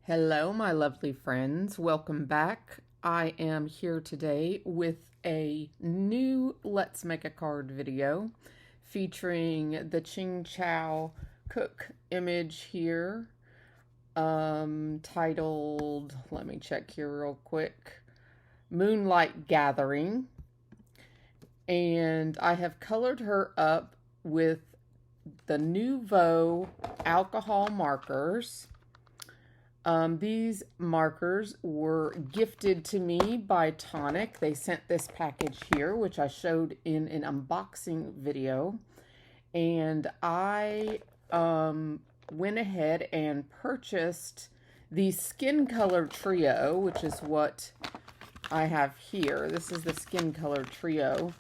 Hello, my lovely friends. Welcome back. I am here today with a new Let's Make a Card video featuring the Ching-Chou Kuik image here, titled, let me check here real quick, Moonlight Gathering. And I have colored her up with the Nouveau alcohol markers. These markers were gifted to me by Tonic. They sent this package here, which I showed in an unboxing video. And I went ahead and purchased the Skin Color Trio, which is what I have here. This is the Skin Color Trio.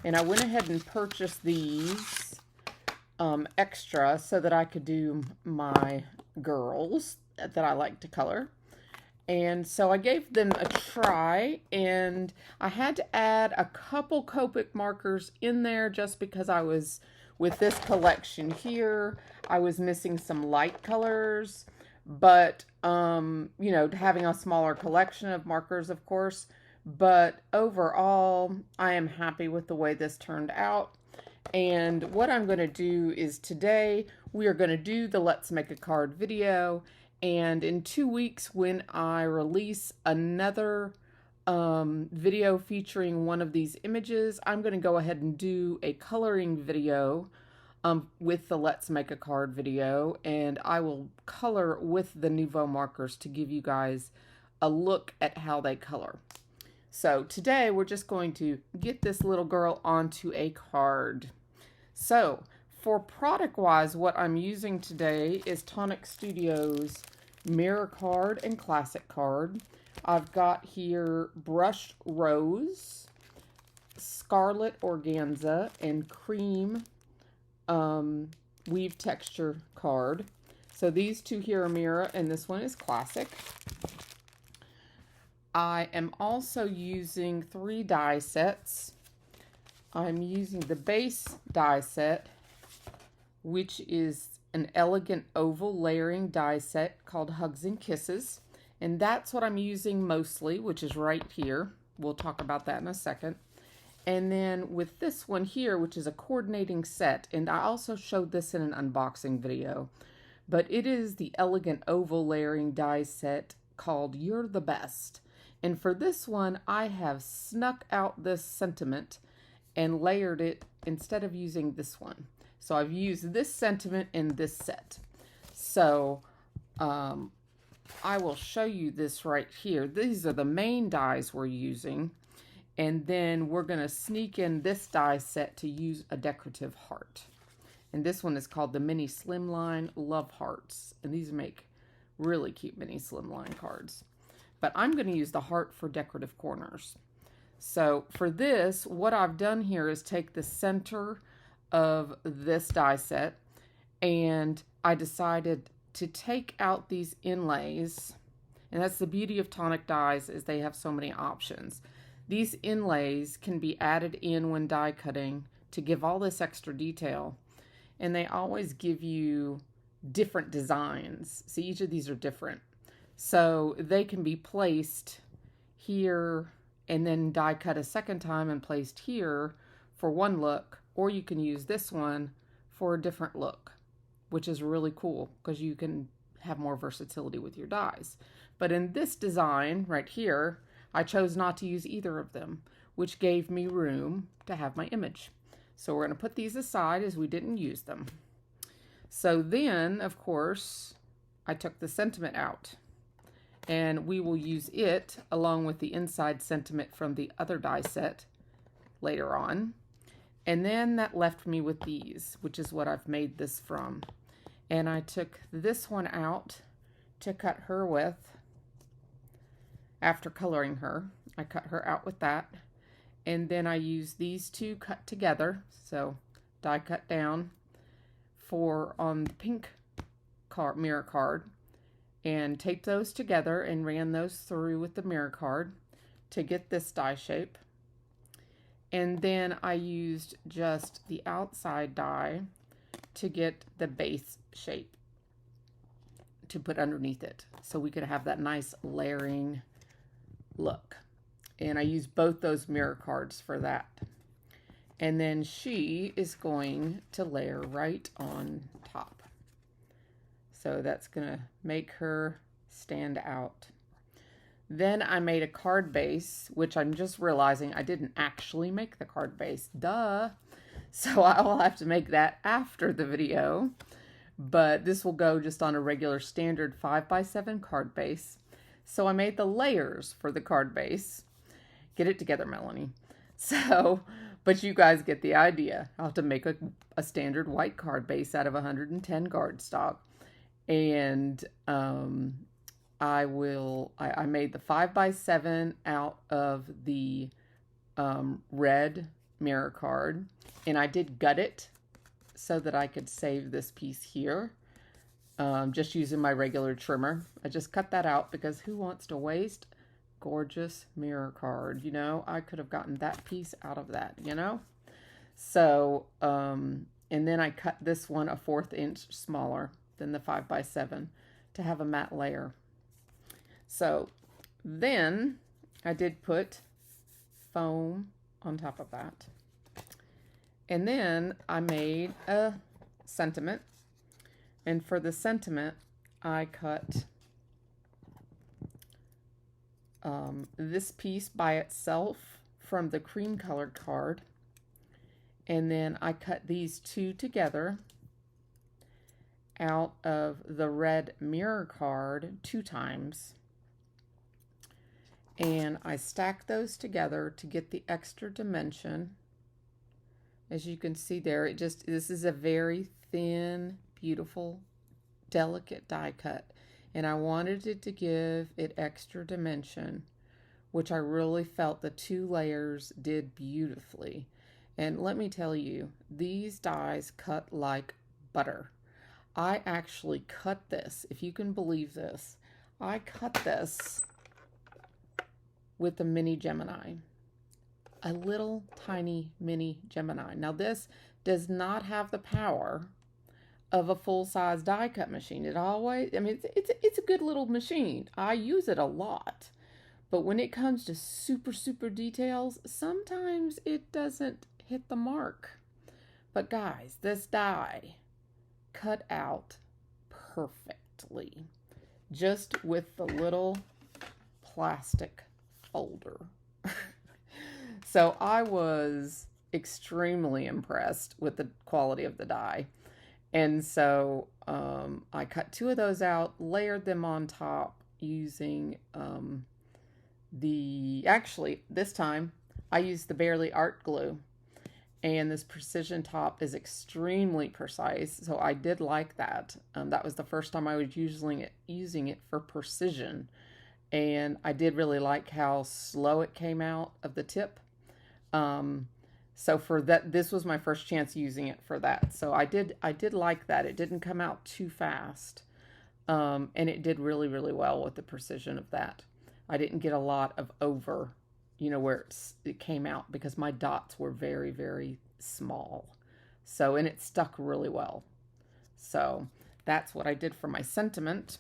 And I went ahead and purchased these extra so that I could do my girls that I like to color. And so I gave them a try, and I had to add a couple Copic markers in there just because I was, with this collection here, I was missing some light colors, but, you know, having a smaller collection of markers, of course, but overall, I am happy with the way this turned out. And what I'm going to do is today, we are going to do the Let's Make a Card video. And in 2 weeks, when I release another video featuring one of these images, I'm going to go ahead and do a coloring video with the Let's Make a Card video. And I will color with the Nouveau markers to give you guys a look at how they color. So today, we're just going to get this little girl onto a card. So for product-wise, what I'm using today is Tonic Studios Mirror Card and Classic Card. I've got here Brushed Rose, Scarlet Organza, and Cream Weave Texture Card. So these two here are Mirror, and this one is Classic. I am also using 3 die sets. I'm using the base die set, which is an elegant oval layering die set called Hugs and Kisses. And that's what I'm using mostly, which is right here. We'll talk about that in a second. And then with this one here, which is a coordinating set, and I also showed this in an unboxing video, but it is the elegant oval layering die set called You're the Best. And for this one, I have snuck out this sentiment and layered it instead of using this one. So I've used this sentiment in this set. So I will show you this right here. These are the main dies we're using. And then we're going to sneak in this die set to use a decorative heart. And this one is called the Mini Slimline Love Hearts. And these make really cute mini slimline cards. But I'm going to use the heart for decorative corners. So for this, what I've done here is take the center of this die set, and I decided to take out these inlays. And that's the beauty of Tonic dies, is they have so many options. These inlays can be added in when die cutting to give all this extra detail. And they always give you different designs. See, each of these are different. So they can be placed here and then die cut a second time and placed here for one look, or you can use this one for a different look, which is really cool because you can have more versatility with your dies. But in this design right here, I chose not to use either of them, which gave me room to have my image. So we're going to put these aside as we didn't use them. So then, of course, I took the sentiment out. And we will use it along with the inside sentiment from the other die set later on. And then that left me with these, which is what I've made this from. And I took this one out to cut her with. After coloring her, I cut her out with that. And then I used these two cut together. So die cut down for on the pink card, mirror card. And taped those together and ran those through with the mirror card to get this die shape. And then I used just the outside die to get the base shape to put underneath it, so we could have that nice layering look. And I use both those mirror cards for that. And then she is going to layer right on top. So that's going to make her stand out. Then I made a card base, which I'm just realizing I didn't actually make the card base. Duh! So I will have to make that after the video. But this will go just on a regular standard 5x7 card base. So I made the layers for the card base. Get it together, Melanie. So, but you guys get the idea. I'll have to make a standard white card base out of 110 cardstock. And I made the 5x7 out of the red mirror card. And I did gut it so that I could save this piece here. Just using my regular trimmer. I just cut that out because who wants to waste gorgeous mirror card? You know, I could have gotten that piece out of that, you know? So, and then I cut this one a 1/4 inch smaller than the 5x7 to have a matte layer. So then I did put foam on top of that. And then I made a sentiment. And for the sentiment, I cut this piece by itself from the cream colored card. And then I cut these two together out of the red mirror card 2 times. And I stacked those together to get the extra dimension. As you can see there, this is a very thin, beautiful, delicate die cut. And I wanted it to give it extra dimension, which I really felt the 2 layers did beautifully. And let me tell you, these dies cut like butter. I actually cut this, if you can believe this. I cut this with the mini Gemini. A little tiny mini Gemini. Now this does not have the power of a full-size die cut machine. It always, I mean, it's a good little machine. I use it a lot. But when it comes to super details, sometimes it doesn't hit the mark. But guys, this die cut out perfectly. Just with the little plastic folder. So I was extremely impressed with the quality of the die. And so I cut 2 of those out, layered them on top using actually this time I used the Barely Art glue. And this precision top is extremely precise, so I did like that. That was the first time I was using it for precision. And I did really like how slow it came out of the tip. So for that, this was my first chance using it for that. So I did like that. It didn't come out too fast. And it did really well with the precision of that. I didn't get a lot of over, you know, where it came out because my dots were very small. So, and it stuck really well. So that's what I did for my sentiment.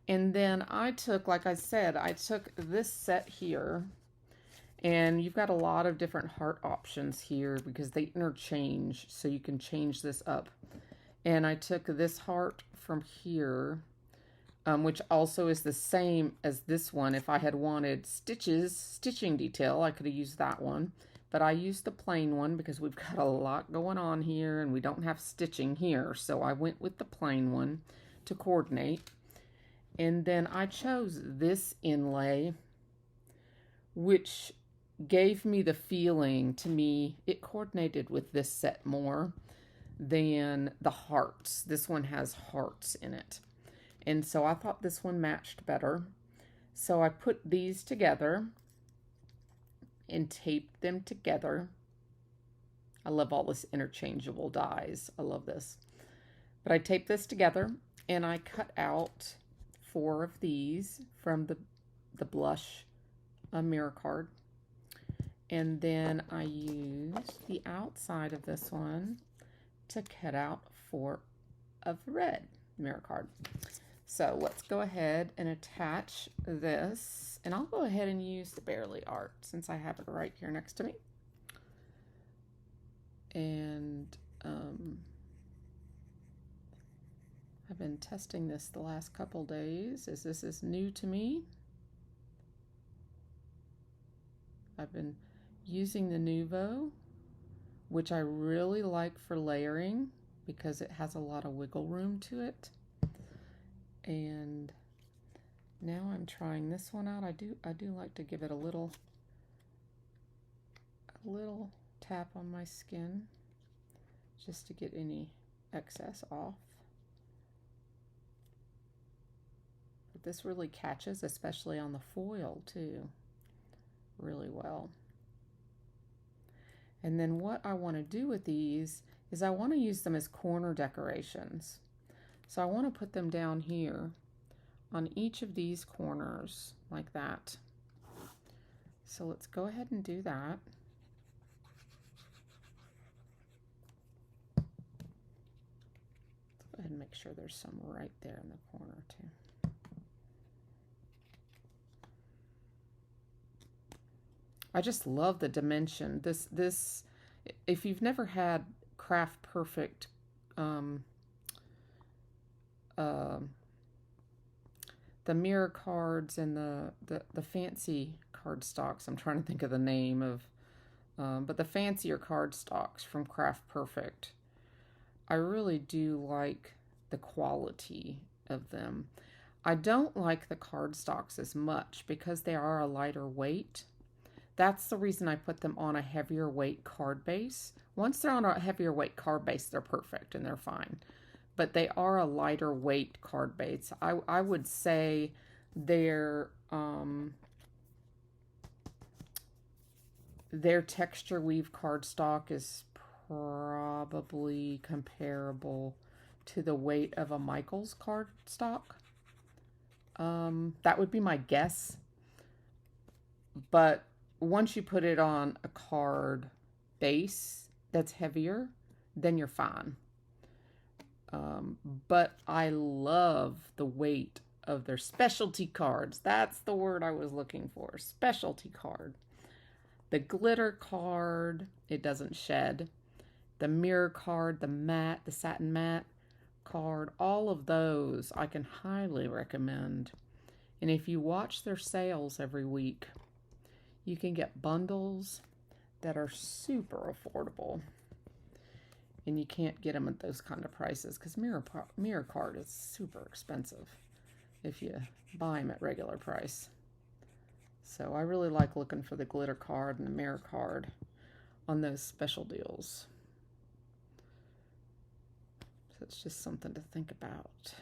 And then I took, like I said, I took this set here, and you've got a lot of different heart options here because they interchange, so you can change this up. And I took this heart from here, which also is the same as this one. If I had wanted stitching detail, I could have used that one. But I used the plain one because we've got a lot going on here and we don't have stitching here. So I went with the plain one to coordinate. And then I chose this inlay, which gave me the feeling, to me, it coordinated with this set more than the hearts. This one has hearts in it. And so I thought this one matched better. So I put these together and taped them together. I love all this interchangeable dies. I love this. But I taped this together and I cut out 4 of these from the blush mirror card. And then I used the outside of this one to cut out 4 of the red mirror card. So let's go ahead and attach this, and I'll go ahead and use the Barely Art since I have it right here next to me. And I've been testing this the last couple days as this is new to me. I've been using the Nuvo, which I really like for layering because it has a lot of wiggle room to it. And now I'm trying this one out. I do like to give it a little tap on my skin just to get any excess off. But this really catches, especially on the foil too, really well. And then what I want to do with these is I want to use them as corner decorations. So I want to put them down here on each of these corners like that. So let's go ahead and do that. Let's go ahead and make sure there's some right there in the corner too. I just love the dimension. This, if you've never had Craft Perfect the mirror cards and the fancy cardstocks, I'm trying to think of the name of, but the fancier cardstocks from Craft Perfect, I really do like the quality of them. I don't like the cardstocks as much because they are a lighter weight. That's the reason I put them on a heavier weight card base. Once they're on a heavier weight card base, they're perfect and they're fine. But they are a lighter weight card base. I would say their texture weave cardstock is probably comparable to the weight of a Michaels cardstock. That would be my guess. But once you put it on a card base that's heavier, then you're fine. But I love the weight of their specialty cards. That's the word I was looking for. Specialty card. The glitter card, it doesn't shed. The mirror card, the matte, the satin matte card, all of those I can highly recommend. And if you watch their sales every week, you can get bundles that are super affordable. And you can't get them at those kind of prices because mirror card is super expensive if you buy them at regular price. So I really like looking for the glitter card and the mirror card on those special deals. So it's just something to think about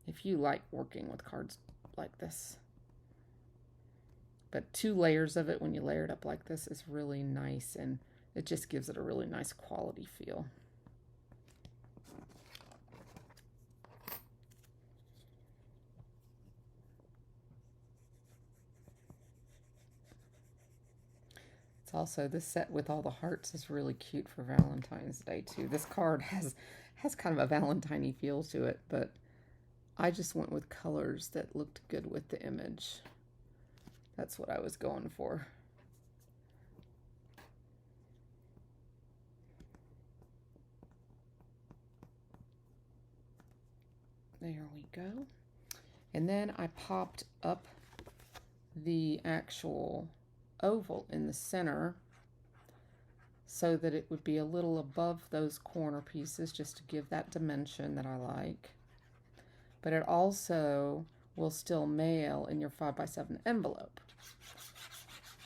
if you like working with cards like this. But 2 layers of it when you layer it up like this is really nice, and it just gives it a really nice quality feel. It's also, this set with all the hearts is really cute for Valentine's Day too. This card has kind of a Valentine-y feel to it, but I just went with colors that looked good with the image. That's what I was going for. There we go. And then I popped up the actual oval in the center so that it would be a little above those corner pieces just to give that dimension that I like. But it also will still mail in your 5x7 envelope,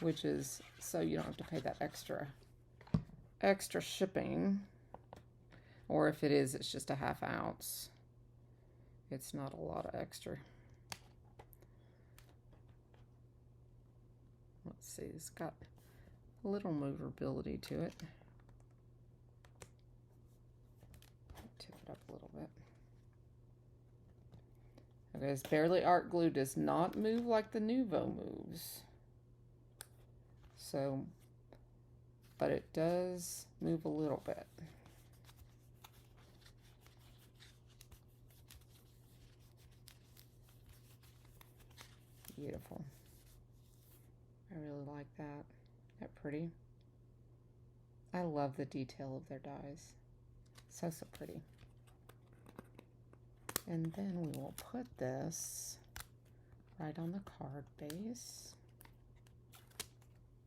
which is so you don't have to pay that extra shipping. Or if it is, it's just a 1/2 ounce. It's not a lot of extra. Let's see, it's got a little movability to it. Tip it up a little bit. Okay, this Barely Art glue does not move like the Nuvo moves. So, but it does move a little bit. beautiful. I really like that. Isn't that pretty? I love the detail of their dies. So, so pretty. And then we will put this right on the card base,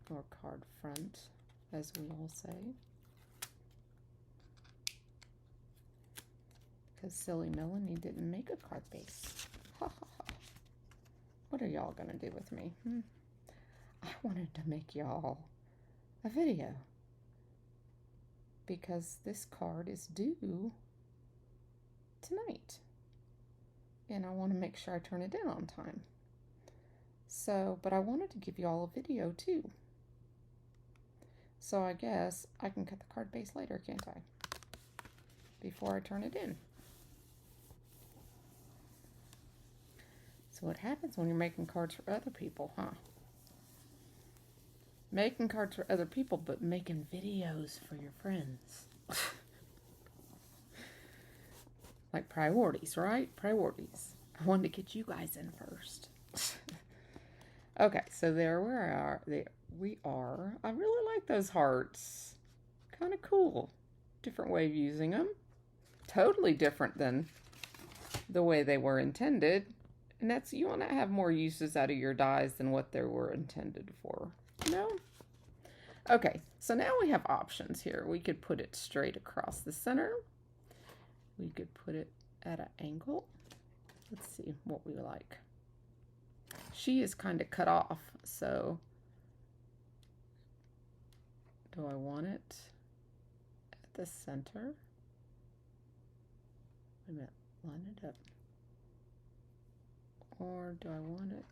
or card front, as we all say. Because silly Melanie didn't make a card base. Ha ha ha. What are y'all gonna do with me? I wanted to make y'all a video because this card is due tonight. And I want to make sure I turn it in on time. So, but I wanted to give you all a video too. So I guess I can cut the card base later, can't I? Before I turn it in. So what happens when you're making cards for other people, huh? Making cards for other people, but making videos for your friends. Like priorities, right? Priorities. I wanted to get you guys in first. Okay, so there we are. There we are. I really like those hearts. Kind of cool. Different way of using them. Totally different than the way they were intended. And that's, you want to have more uses out of your dies than what they were intended for. No? Okay, so now we have options here. We could put it straight across the center. We could put it at an angle. Let's see what we like. She is kind of cut off, so do I want it at the center? Wait a minute, line it up. Or do I want it?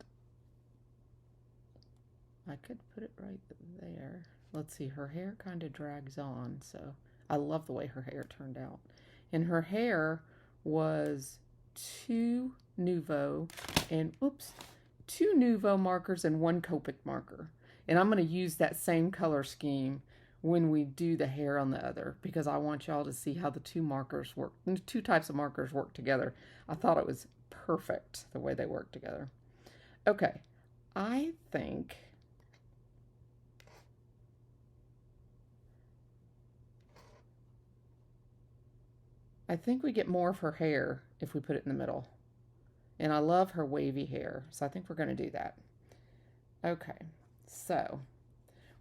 I could put it right there. Let's see, her hair kind of drags on, so I love the way her hair turned out. And her hair was two Nouveau markers and one Copic marker. And I'm going to use that same color scheme when we do the hair on the other, because I want y'all to see how the two markers work, two types of markers work together. I thought it was perfect the way they work together. Okay, I think we get more of her hair if we put it in the middle. And I love her wavy hair, so I think we're going to do that. Okay, so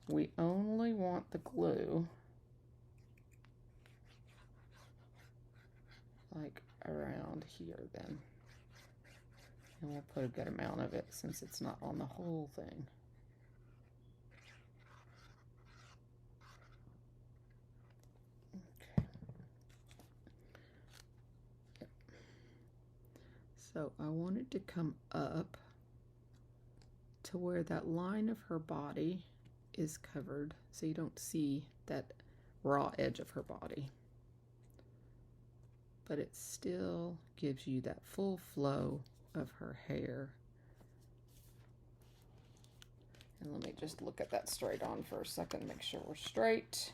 we only want the glue like around here then. And we'll put a good amount of it since it's not on the whole thing. So I want it to come up to where that line of her body is covered, so you don't see that raw edge of her body. But it still gives you that full flow of her hair. And let me just look at that straight on for a second, make sure we're straight.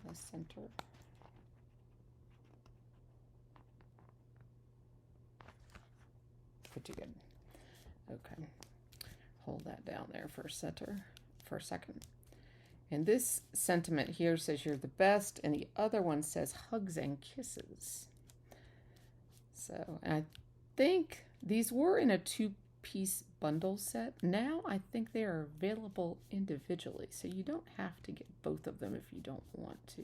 The center. Pretty good. Okay, hold that down there for a second. And this sentiment here says you're the best, and the other one says hugs and kisses. So, and I think these were in a two-piece bundle set. Now I think they are available individually, so you don't have to get both of them if you don't want to.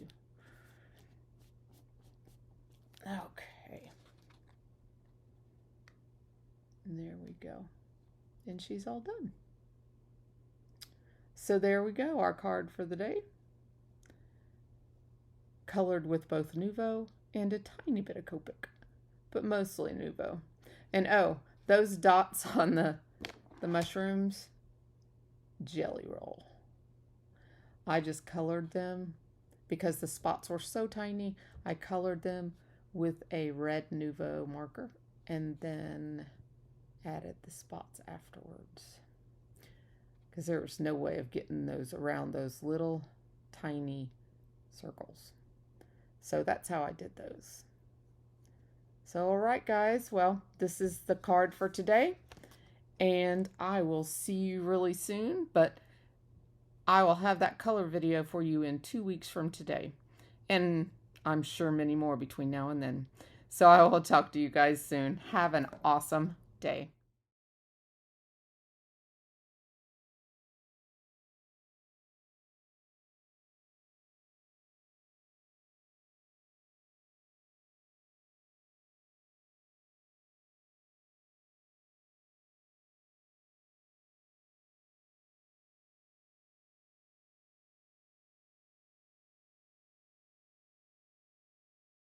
Okay. And there we go. And she's all done. So there we go, our card for the day. Colored with both Nouveau and a tiny bit of Copic, but mostly Nouveau. And oh, those dots on the mushrooms, Jelly Roll. I just colored them because the spots were so tiny. I colored them with a red Nouveau marker and then added the spots afterwards, because there was no way of getting those around those little tiny circles. So that's how I did those. So all right guys, well, this is the card for today. and I will see you really soon, but I will have that color video for you in 2 weeks from today, and I'm sure many more between now and then. So I will talk to you guys soon. Have an awesome day.